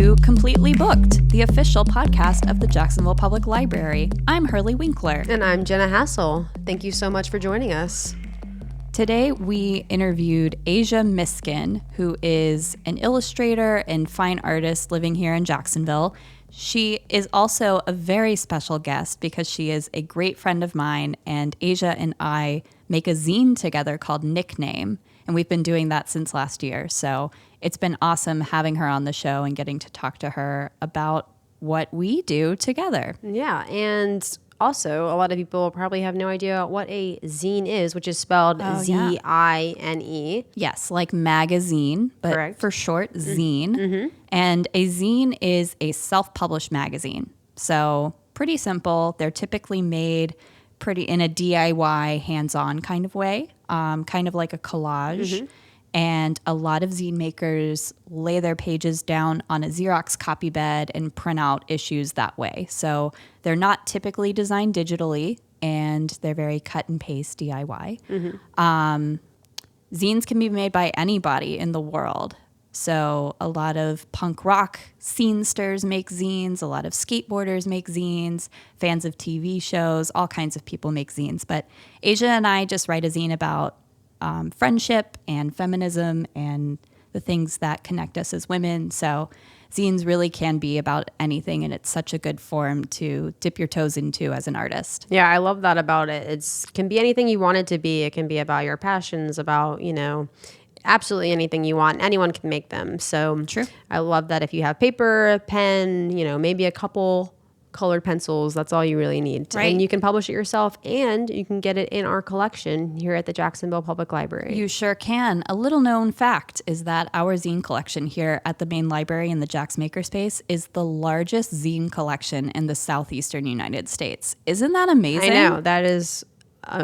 to Completely Booked, the official podcast of the Jacksonville Public Library. I'm Hurley Winkler. And I'm Jenna Hassel. Thank you so much for joining us. Today we interviewed Aysha Miskin, who is an illustrator and fine artist living here in Jacksonville. She is also a very special guest because she is a great friend of mine, and Aysha and I make a zine together called Nickname, and we've been doing that since last year. So it's been awesome having her on the show and getting to talk to her about what we do together. Yeah, and also a lot of people probably have no idea what a zine is, which is spelled Z-I-N-E. Yes, like magazine, but Correct. for short, zine. Mm-hmm. And a zine is a self-published magazine. So pretty simple. They're typically made pretty in a DIY, hands-on kind of way, kind of like a collage. Mm-hmm. And a lot of zine makers lay their pages down on a Xerox copy bed and print out issues that way. So they're not typically designed digitally, and they're very cut and paste DIY. Mm-hmm. Zines can be made by anybody in the world. So a lot of punk rock scenesters make zines, a lot of skateboarders make zines, fans of TV shows, all kinds of people make zines. But Aysha and I just write a zine about friendship and feminism and the things that connect us as women. So zines really can be about anything, and it's such a good form to dip your toes into as an artist. Yeah, I love that about it. It can be anything you want it to be. It can be about your passions, about, absolutely anything you want. Anyone can make them. So True. I love that if you have paper, pen, maybe a couple colored pencils, that's all you really need. Right. And you can publish it yourself, and you can get it in our collection here at the Jacksonville Public Library. You sure can. A little known fact is that our zine collection here at the main library in the Jax Makerspace is the largest zine collection in the Southeastern United States. Isn't that amazing? I know.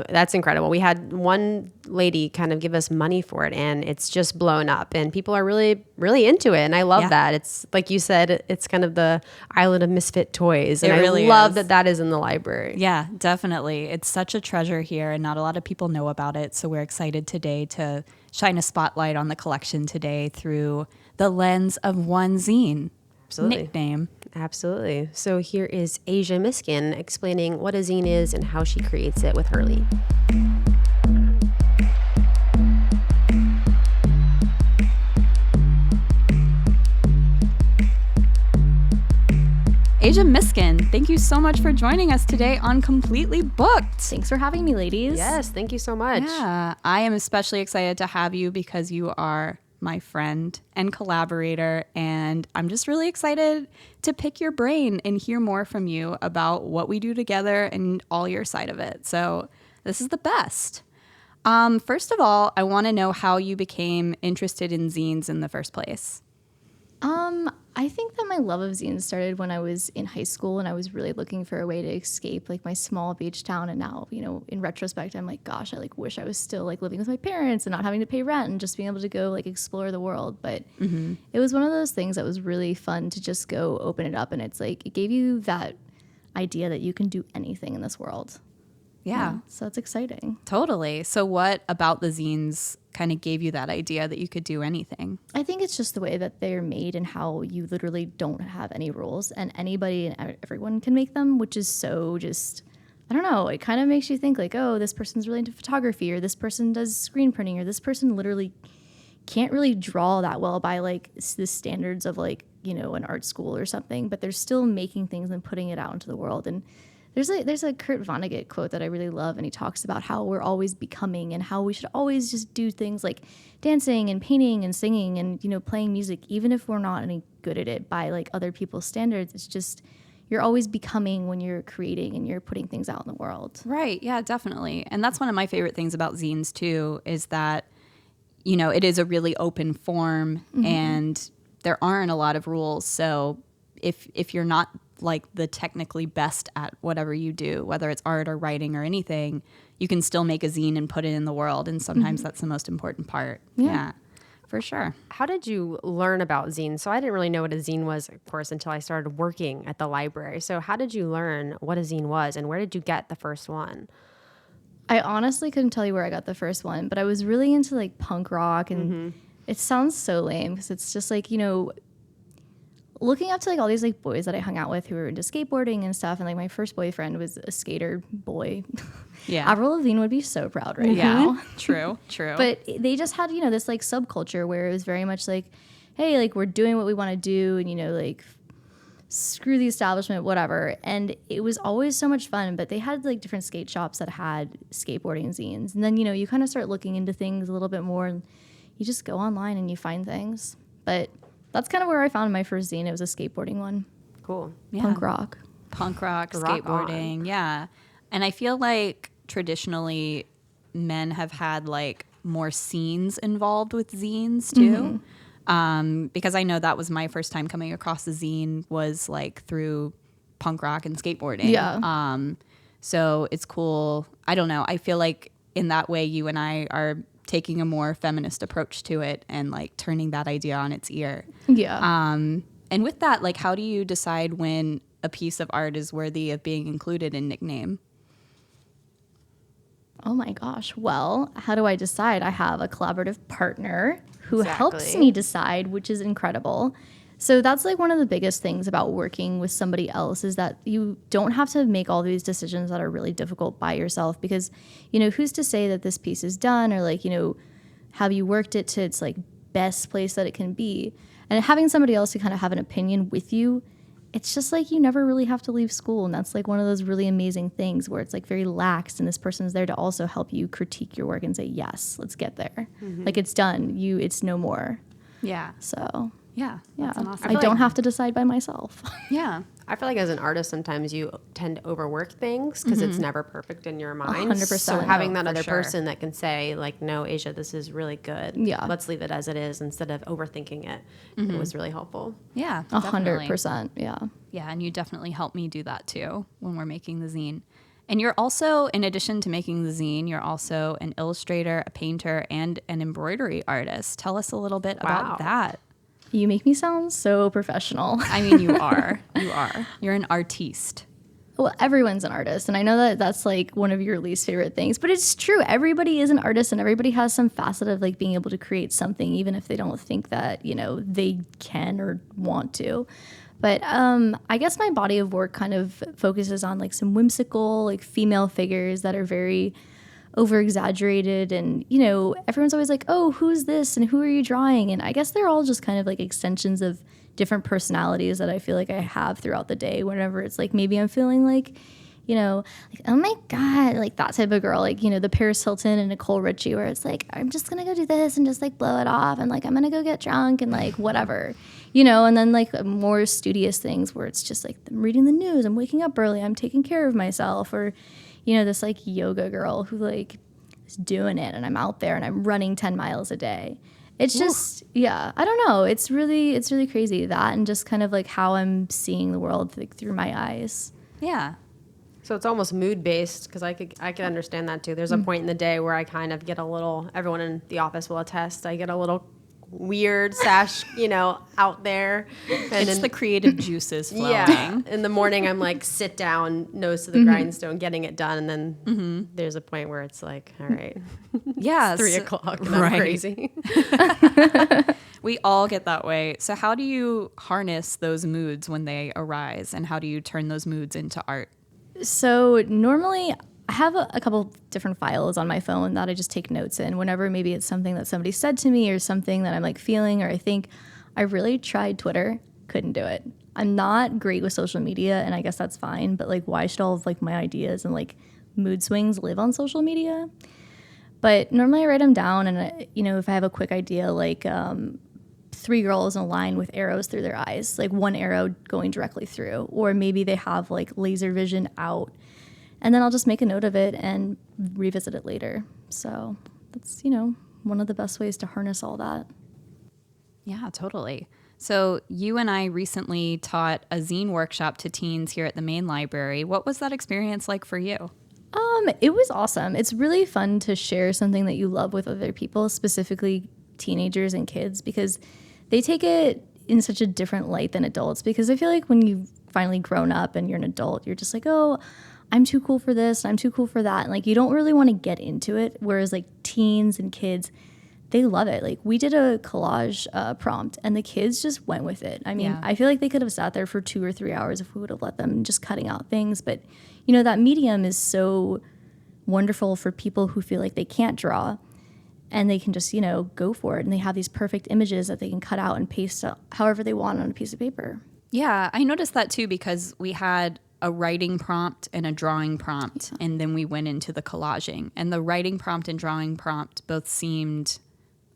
That's incredible. We had one lady kind of give us money for it, and it's just blown up, and people are really, really into it. And I love that. It's like you said, it's kind of the island of misfit toys. And I love that is in the library. Yeah, definitely. It's such a treasure here, and not a lot of people know about it. So we're excited today to shine a spotlight on the collection today through the lens of one zine. Absolutely. Nickname. Absolutely. So here is Aysha Miskin explaining what a zine is and how she creates it with Hurley. Aysha Miskin, thank you so much for joining us today on Completely Booked. Thanks for having me, ladies. Yes, thank you so much. Yeah, I am especially excited to have you because you are my friend and collaborator, and I'm just really excited to pick your brain and hear more from you about what we do together and all your side of it. So this is the best. First of all, I want to know how you became interested in zines in the first place. I think that my love of zines started when I was in high school, and I was really looking for a way to escape like my small beach town. And now, in retrospect, I'm like, gosh, I wish I was still living with my parents and not having to pay rent and just being able to go explore the world. But It was one of those things that was really fun to just go open it up. And it's it gave you that idea that you can do anything in this world. Yeah. So it's exciting. Totally. So what about the zines kind of gave you that idea that you could do anything? I think it's just the way that they're made and how you literally don't have any rules, and anybody and everyone can make them, which is so just, I don't know, it kind of makes you think oh, this person's really into photography, or this person does screen printing, or this person literally can't really draw that well by the standards of an art school or something, but they're still making things and putting it out into the world. And There's a Kurt Vonnegut quote that I really love, and he talks about how we're always becoming and how we should always just do things like dancing and painting and singing and, playing music, even if we're not any good at it by other people's standards. It's just you're always becoming when you're creating and you're putting things out in the world. Right. Yeah, definitely. And that's one of my favorite things about zines too, is that, it is a really open form and there aren't a lot of rules. So if you're not the technically best at whatever you do, whether it's art or writing or anything, you can still make a zine and put it in the world. And sometimes that's the most important part. Yeah, for sure. How did you learn about zines? So I didn't really know what a zine was, of course, until I started working at the library. So how did you learn what a zine was, and where did you get the first one? I honestly couldn't tell you where I got the first one, but I was really into punk rock, and it sounds so lame because it's just looking up to like all these like boys that I hung out with who were into skateboarding and stuff, and like my first boyfriend was a skater boy. Yeah. Avril Lavigne would be so proud right now. True. But they just had, you know, this like subculture where it was very much like, hey, like we're doing what we want to do, and you know, like screw the establishment, whatever. And it was always so much fun. But they had like different skate shops that had skateboarding zines, and then you know you kind of start looking into things a little bit more, and you just go online and you find things. But that's kind of where I found my first zine. It was a skateboarding one. Cool. Yeah. Punk rock, skateboarding. Yeah. And I feel like traditionally men have had like more scenes involved with zines too. Because I know that was my first time coming across a zine was like through punk rock and skateboarding. Yeah. So it's cool. I don't know. I feel like in that way you and I are taking a more feminist approach to it and like turning that idea on its ear. Yeah. And with that, like how do you decide when a piece of art is worthy of being included in Nickname? Oh my gosh. Well, how do I decide? I have a collaborative partner who helps Exactly. me decide, which is incredible. So that's like one of the biggest things about working with somebody else is that you don't have to make all these decisions that are really difficult by yourself because, you know, who's to say that this piece is done or like, you know, have you worked it to its like best place that it can be? And having somebody else to kind of have an opinion with you, it's just like you never really have to leave school. And that's like one of those really amazing things where it's like very lax and this person's there to also help you critique your work and say, yes, let's get there. Like it's done. It's no more. Yeah. So Yeah. yeah, That's an awesome. I don't have to decide by myself. Yeah. I feel like as an artist, sometimes you tend to overwork things because it's never perfect in your mind. 100%. So having that for other sure. person that can say, like, no, Aysha, this is really good. Yeah. Let's leave it as it is instead of overthinking it. It was really helpful. Yeah. definitely. 100%. Yeah. Yeah, and you definitely help me do that too when we're making the zine. And you're also, in addition to making the zine, you're also an illustrator, a painter, and an embroidery artist. Tell us a little bit about that. You make me sound so professional. I mean, you are. You are. You're an artiste. Well, everyone's an artist. And I know that that's like one of your least favorite things, but it's true. Everybody is an artist and everybody has some facet of like being able to create something, even if they don't think that, you know, they can or want to. But I guess my body of work kind of focuses on like some whimsical, like female figures that are very over exaggerated. And, you know, everyone's always like, oh, who's this? And who are you drawing? And I guess they're all just kind of like extensions of different personalities that I feel like I have throughout the day. Whenever it's like, maybe I'm feeling like, you know, like, oh my God, like that type of girl, like, you know, the Paris Hilton and Nicole Richie, where it's like, I'm just going to go do this and just like blow it off. And like, I'm going to go get drunk and like, whatever, you know, and then like more studious things where it's just like, I'm reading the news, I'm waking up early, I'm taking care of myself, or, you know, this like yoga girl who like is doing it and I'm out there and I'm running 10 miles a day. It's just, yeah, I don't know. It's really crazy that and just kind of like how I'm seeing the world like, through my eyes. Yeah. So it's almost mood based because I could understand that too. There's a point in the day where I kind of get a little, everyone in the office will attest, I get a little weird sash, you know, out there. And It's the creative juices flowing. yeah. In the morning, I'm like, sit down, nose to the grindstone, getting it done. And then there's a point where it's like, all right, Yeah. it's 3 o'clock and I'm crazy. We all get that way. So how do you harness those moods when they arise, and how do you turn those moods into art? So normally I have a couple different files on my phone that I just take notes in whenever maybe it's something that somebody said to me or something that I'm like feeling or I think. I really tried Twitter, couldn't do it. I'm not great with social media and I guess that's fine, but like why should all of like my ideas and like mood swings live on social media? But normally I write them down and you know, if I have a quick idea like 3 girls in a line with arrows through their eyes, like one arrow going directly through, or maybe they have like laser vision out. And then I'll just make a note of it and revisit it later. So that's, you know, one of the best ways to harness all that. Yeah, totally. So you and I recently taught a zine workshop to teens here at the main library. What was that experience like for you? It was awesome. It's really fun to share something that you love with other people, specifically teenagers and kids, because they take it in such a different light than adults. Because I feel like when you've finally grown up and you're an adult, you're just like, oh, I'm too cool for this, I'm too cool for that. And like, you don't really want to get into it. Whereas like teens and kids, they love it. Like we did a collage prompt and the kids just went with it. I mean, Yeah. I feel like they could have sat there for 2 or 3 hours if we would have let them just cutting out things. But, you know, that medium is so wonderful for people who feel like they can't draw and they can just, you know, go for it. And they have these perfect images that they can cut out and paste however they want on a piece of paper. Yeah, I noticed that too because we had a writing prompt and a drawing prompt, and then we went into the collaging. And the writing prompt and drawing prompt both seemed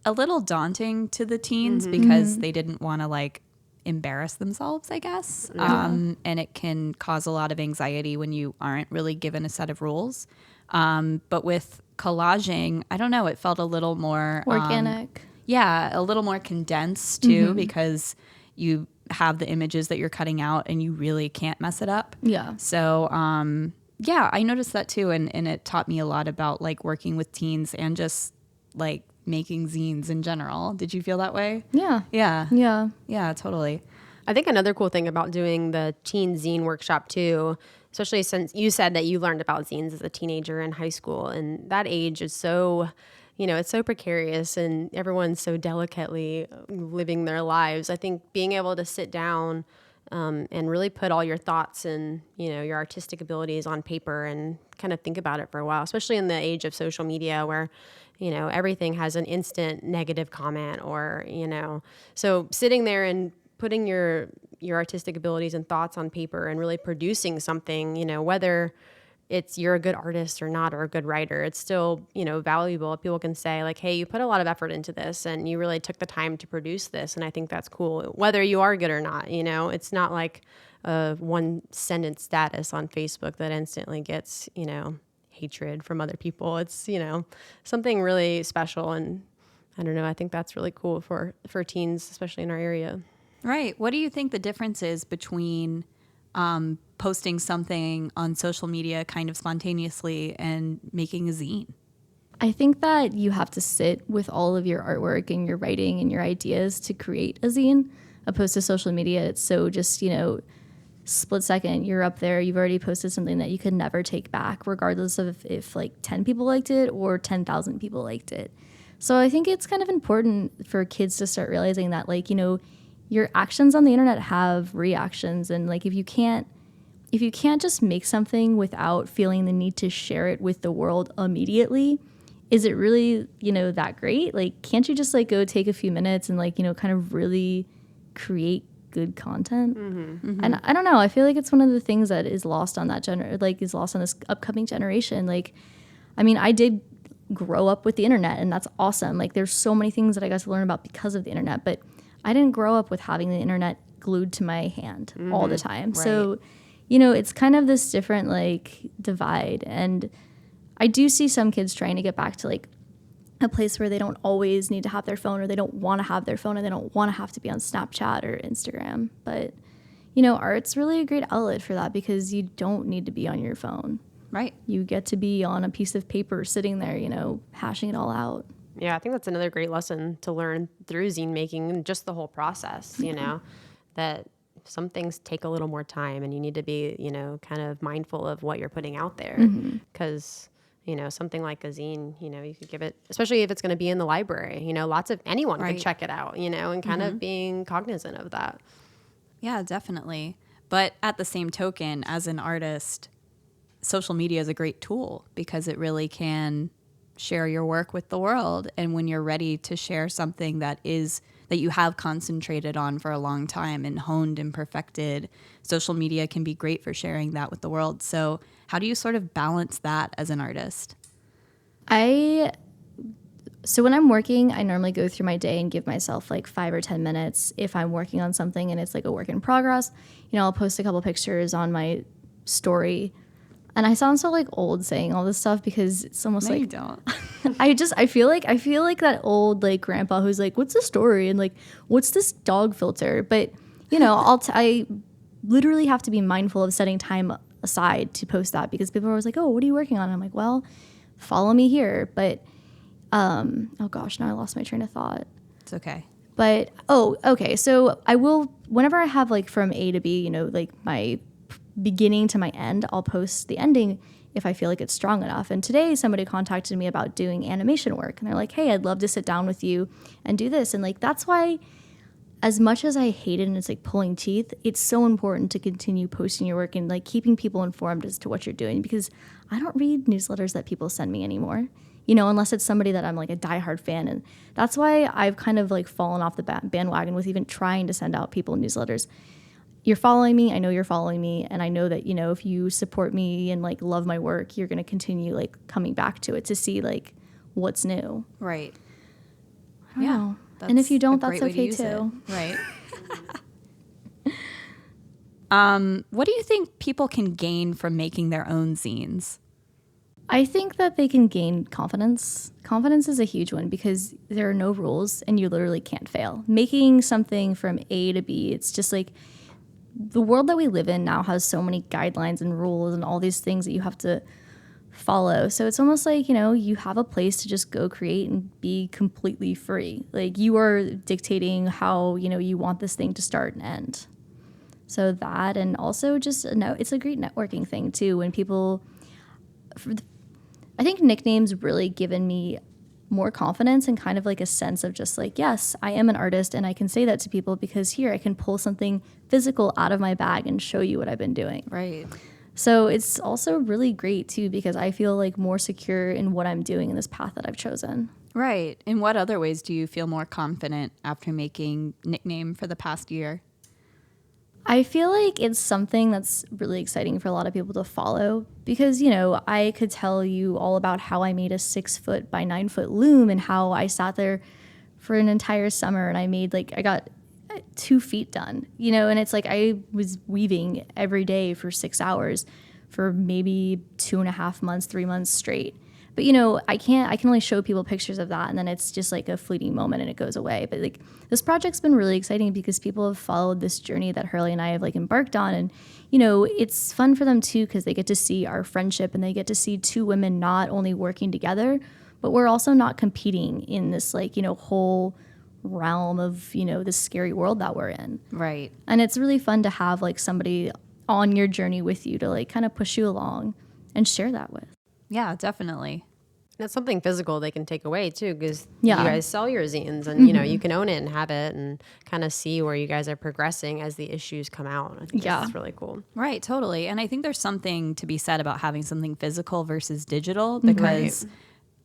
a little daunting to the teens because they didn't want to like embarrass themselves, I guess. And it can cause a lot of anxiety when you aren't really given a set of rules. But with collaging, I don't know, it felt a little more Organic. a little more condensed too because you have the images that you're cutting out and you really can't mess it up. Yeah. So, I noticed that too. And it taught me a lot about like working with teens and just like making zines in general. Did you feel that way? Yeah. Yeah. Yeah. Yeah, totally. I think another cool thing about doing the teen zine workshop too, especially since you said that you learned about zines as a teenager in high school, and that age is so, you know, it's so precarious and everyone's so delicately living their lives. I think being able to sit down and really put all your thoughts and, you know, your artistic abilities on paper and kind of think about it for a while, especially in the age of social media where, you know, everything has an instant negative comment or, you know, so sitting there and putting your artistic abilities and thoughts on paper and really producing something, you know, whether it's you're a good artist or not, or a good writer, it's still, you know, valuable. People can say like, hey, you put a lot of effort into this and you really took the time to produce this. And I think that's cool, whether you are good or not. You know, it's not like a one sentence status on Facebook that instantly gets, you know, hatred from other people. It's, you know, something really special. And I don't know, I think that's really cool for teens, especially in our area. Right. What do you think the difference is between posting something on social media kind of spontaneously and making a zine? I think that you have to sit with all of your artwork and your writing and your ideas to create a zine, opposed to social media. It's so just, you know, split second, you're up there, you've already posted something that you could never take back, regardless of if like 10 people liked it or 10,000 people liked it. So I think it's kind of important for kids to start realizing that, like, you know, your actions on the internet have reactions, and like if you can't just make something without feeling the need to share it with the world immediately, is it really, you know, that great? Like, can't you just like go take a few minutes and like, you know, kind of really create good content? And I don't know, I feel like it's one of the things that is lost on that is lost on this upcoming generation. Like, I mean, I did grow up with the internet, and that's awesome. Like, there's so many things that I got to learn about because of the internet, but I didn't grow up with having the internet glued to my hand all the time. Right. So, you know, it's kind of this different like divide. And I do see some kids trying to get back to like a place where they don't always need to have their phone, or they don't want to have their phone, and they don't want to have to be on Snapchat or Instagram. But, you know, art's really a great outlet for that because you don't need to be on your phone. Right. You get to be on a piece of paper sitting there, you know, hashing it all out. Yeah, I think that's another great lesson to learn through zine making and just the whole process, you know, that some things take a little more time and you need to be, you know, kind of mindful of what you're putting out there. Because, you know, something like a zine, you know, you could give it, especially if it's going to be in the library, you know, anyone Right. could check it out, you know, and kind of being cognizant of that. Yeah, definitely. But at the same token, as an artist, social media is a great tool because it really can share your work with the world. And when you're ready to share something that you have concentrated on for a long time and honed and perfected, social media can be great for sharing that with the world. So how do you sort of balance that as an artist? So when I'm working, I normally go through my day and give myself like 5 or 10 minutes. If I'm working on something and it's like a work in progress, you know, I'll post a couple pictures on my story. And I sound so like old saying all this stuff because it's almost No, like you don't. I feel like that old like grandpa who's like, what's the story? And like, what's this dog filter? But, you know, I literally have to be mindful of setting time aside to post that because people are always like, oh, what are you working on? And I'm like, well, follow me here. But, oh gosh, now I lost my train of thought. It's okay. But, oh, okay. So I will, whenever I have like from A to B, you know, like my beginning to my end, I'll post the ending if I feel like it's strong enough. And today somebody contacted me about doing animation work, and they're like, hey, I'd love to sit down with you and do this. And like, that's why, as much as I hate it and it's like pulling teeth, it's so important to continue posting your work and like keeping people informed as to what you're doing, because I don't read newsletters that people send me anymore, you know, unless it's somebody that I'm like a diehard fan. And that's why I've kind of like fallen off the bandwagon with even trying to send out people newsletters. You're following me, I know you're following me, and I know that, you know, if you support me and like love my work, you're going to continue like coming back to it to see like what's new. Right. I don't know. And if you don't, that's okay too. Right. What do you think people can gain from making their own zines? I think that they can gain confidence. Confidence is a huge one because there are no rules and you literally can't fail. Making something from A to B, it's just like, the world that we live in now has so many guidelines and rules and all these things that you have to follow. So it's almost like, you know, you have a place to just go create and be completely free. Like you are dictating how, you know, you want this thing to start and end. So that, and also just, it's a great networking thing too. When people, I think Nickname's really given me more confidence and kind of like a sense of just like, yes, I am an artist and I can say that to people because here I can pull something physical out of my bag and show you what I've been doing. Right. So it's also really great too because I feel like more secure in what I'm doing in this path that I've chosen. Right. In what other ways do you feel more confident after making Nickname for the past year? I feel like it's something that's really exciting for a lot of people to follow because, you know, I could tell you all about how I made a 6-foot by 9-foot loom and how I sat there for an entire summer and I got 2 feet done, you know, and it's like I was weaving every day for 6 hours for maybe 2.5 months, 3 months straight. But, you know, I can only show people pictures of that and then it's just like a fleeting moment and it goes away. But like this project's been really exciting because people have followed this journey that Hurley and I have like embarked on. And, you know, it's fun for them too because they get to see our friendship and they get to see 2 women not only working together, but we're also not competing in this like, you know, whole realm of, you know, this scary world that we're in. Right. And it's really fun to have like somebody on your journey with you to like kind of push you along and share that with. Yeah, definitely. That's something physical they can take away too, because Yeah. you guys sell your zines and, you know, you can own it and have it and kind of see where you guys are progressing as the issues come out. I think Yeah. that's really cool. Right, totally. And I think there's something to be said about having something physical versus digital because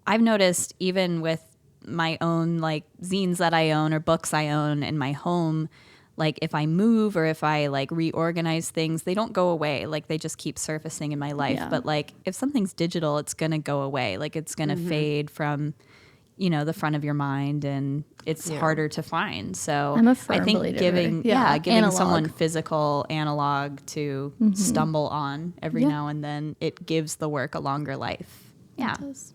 I've noticed even with my own like zines that I own or books I own in my home, like if I move or if I like reorganize things, they don't go away. Like they just keep surfacing in my life. Yeah. But like if something's digital, it's going to go away. Like it's going to fade from, you know, the front of your mind and it's harder to find. So I'm a firm I think believer. giving giving Analog. Analog. Someone physical analog to stumble on every Yeah. now and then, it gives the work a longer life. Yeah. It does.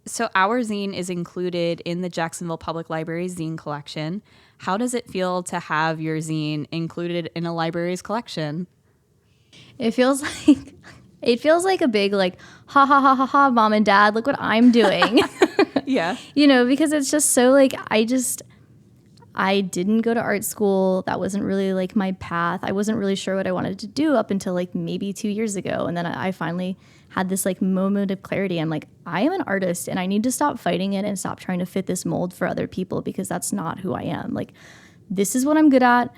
So our zine is included in the Jacksonville Public Library Zine Collection. How does it feel to have your zine included in a library's collection? It feels like a big like ha ha ha ha ha mom and dad, look what I'm doing. Yeah. You know, because it's just so like I didn't go to art school. That wasn't really like my path. I wasn't really sure what I wanted to do up until like maybe 2 years ago. And then I finally had this like moment of clarity. I'm like, I am an artist and I need to stop fighting it and stop trying to fit this mold for other people because that's not who I am. Like, this is what I'm good at.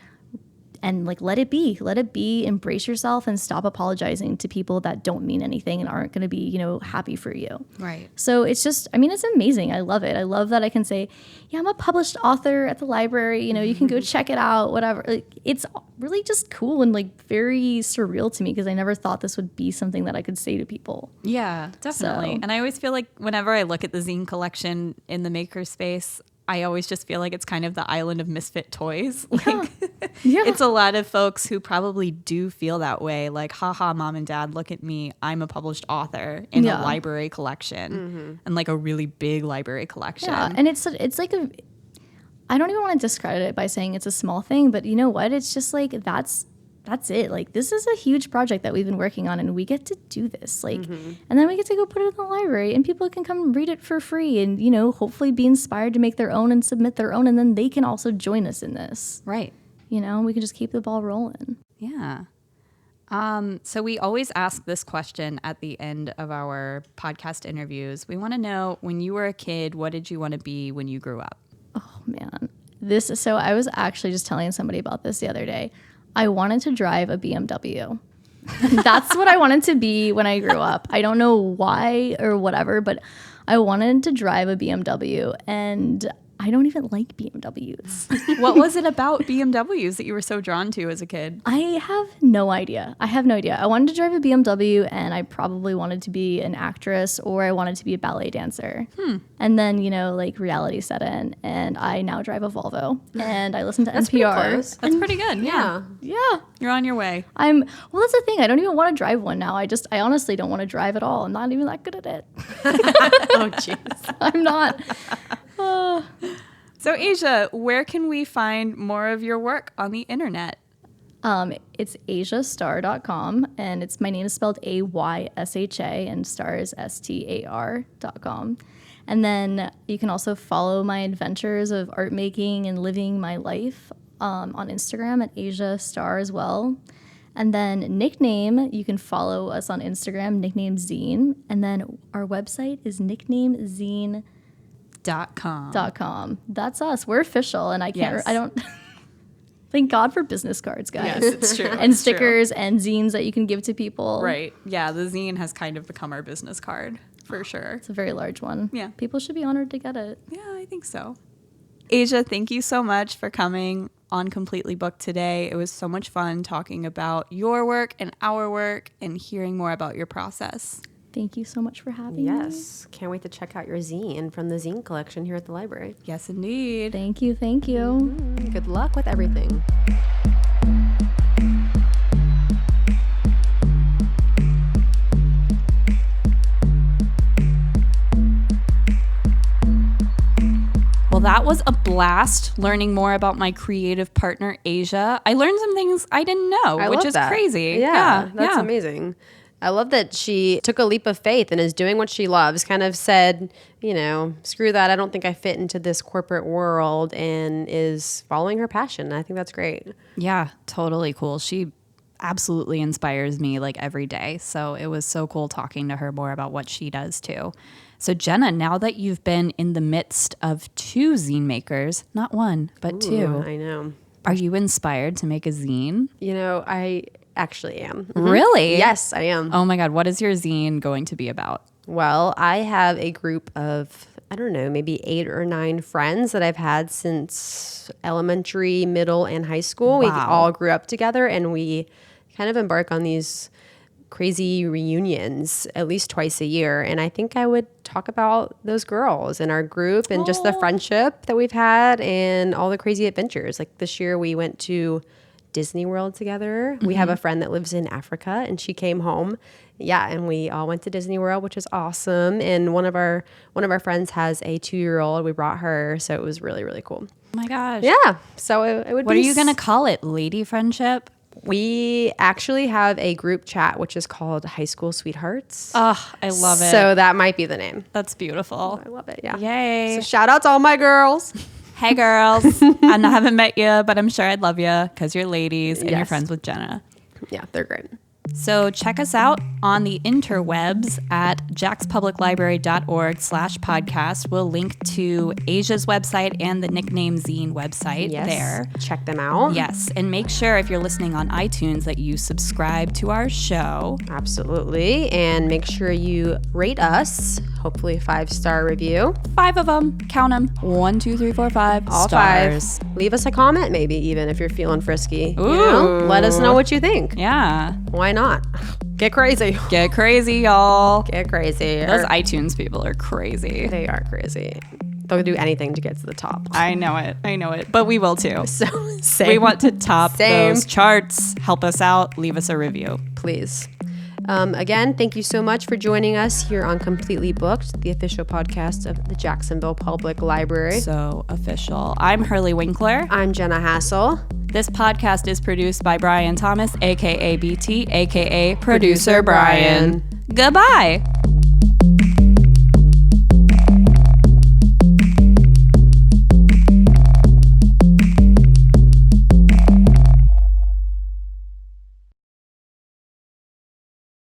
And like, let it be, embrace yourself and stop apologizing to people that don't mean anything and aren't going to be, you know, happy for you. Right. So it's just, I mean, it's amazing. I love it. I love that I can say, yeah, I'm a published author at the library. You know, you can go check it out, whatever. Like, it's really just cool and like very surreal to me because I never thought this would be something that I could say to people. Yeah, definitely. So. And I always feel like whenever I look at the zine collection in the makerspace, I always just feel like it's kind of the island of misfit toys. Like, Yeah. it's a lot of folks who probably do feel that way. Like, haha, mom and dad, look at me. I'm a published author in a library collection and like a really big library collection. Yeah, and it's like I don't even want to discredit it by saying it's a small thing, but you know what? It's just like that's it. Like, this is a huge project that we've been working on and we get to do this. Like, and then we get to go put it in the library and people can come read it for free and, you know, hopefully be inspired to make their own and submit their own. And then they can also join us in this. Right. You know, we can just keep the ball rolling. Yeah. So we always ask this question at the end of our podcast interviews. We want to know, when you were a kid, what did you want to be when you grew up? Oh man. So I was actually just telling somebody about this the other day. I wanted to drive a BMW. That's what I wanted to be when I grew up. I don't know why or whatever, but I wanted to drive a BMW, and I don't even like BMWs. What was it about BMWs that you were so drawn to as a kid? I have no idea. I wanted to drive a BMW, and I probably wanted to be an actress, or I wanted to be a ballet dancer. And then, reality set in, and I now drive a Volvo, and I listen to That's NPR. pretty close. That's pretty good. Yeah. You're on your way. Well, that's the thing. I don't even want to drive one now. I honestly don't want to drive at all. I'm not even that good at it. Oh, jeez. I'm not. So Aysha, where can we find more of your work on the internet? It's AyshaStar.com, and my name is spelled AYSHA, and star is STAR.com. And then you can also follow my adventures of art making and living my life on Instagram at Aysha Star as well. And then Nickname, you can follow us on Instagram, Nickname Zine. And then our website is nicknamezine.com. That's us. We're official, and I don't. Thank God for business cards, guys. Yes, it's true. And stickers and zines that you can give to people. Right. Yeah, the zine has kind of become our business card for sure. It's a very large one. Yeah. People should be honored to get it. Yeah, I think so. Aysha, thank you so much for coming on Completely Booked today. It was so much fun talking about your work and our work and hearing more about your process. Thank you so much for having me. Yes. Can't wait to check out your zine from the Zine Collection here at the library. Yes, indeed. Thank you. Thank you. Good luck with everything. Well, that was a blast learning more about my creative partner, Aysha. I learned some things I didn't know, which is crazy. Yeah, that's amazing. I love that she took a leap of faith and is doing what she loves, kind of said, screw that. I don't think I fit into this corporate world, and is following her passion. I think that's great. Yeah, totally cool. She absolutely inspires me every day. So it was so cool talking to her more about what she does too. So Jenna, now that you've been in the midst of 2 zine makers, not one, but 2. I know. Are you inspired to make a zine? I actually am. Really? Yes, I am. Oh my God. What is your zine going to be about? Well, I have a group of, I don't know, maybe 8 or 9 friends that I've had since elementary, middle, and high school. Wow. We all grew up together, and we kind of embark on these crazy reunions at least twice a year. And I think I would talk about those girls in our group and just the friendship that we've had and all the crazy adventures. Like this year we went to Disney World together. We have a friend that lives in Africa, and she came home. Yeah, and we all went to Disney World, which was awesome. And one of our friends has a 2-year-old. We brought her, so it was really, really cool. Oh my gosh. Yeah, so it would be. What are you going to call it? Lady friendship? We actually have a group chat, which is called High School Sweethearts. Oh, I love it. So that might be the name. That's beautiful. I love it, yeah. Yay. So shout out to all my girls. Hey, girls. I haven't met you, but I'm sure I'd love you because you're ladies and you're Yes. friends with Jenna. Yeah, they're great. So check us out on the interwebs at jackspubliclibrary.org/podcast. We'll link to Aysha's website and the Nickname Zine website there. Check them out. Yes. And make sure if you're listening on iTunes that you subscribe to our show. Absolutely. And make sure you rate us, hopefully a 5-star review. 5 of them. Count them. 1, 2, 3, 4, 5 All stars. 5. Leave us a comment maybe even if you're feeling frisky. Ooh. Let us know what you think. Yeah. Why not? Get crazy. Get crazy, y'all. Get crazy. Those iTunes people are crazy. They are crazy. They'll do anything to get to the top. I know it. But we will too. So We want to top Same. those charts. Help us out. Leave us a review. Please. Again, thank you so much for joining us here on Completely Booked, the official podcast of the Jacksonville Public Library. So official. I'm Hurley Winkler. I'm Jenna Hassel. This podcast is produced by Brian Thomas, a.k.a. BT, a.k.a. Producer Brian. Goodbye.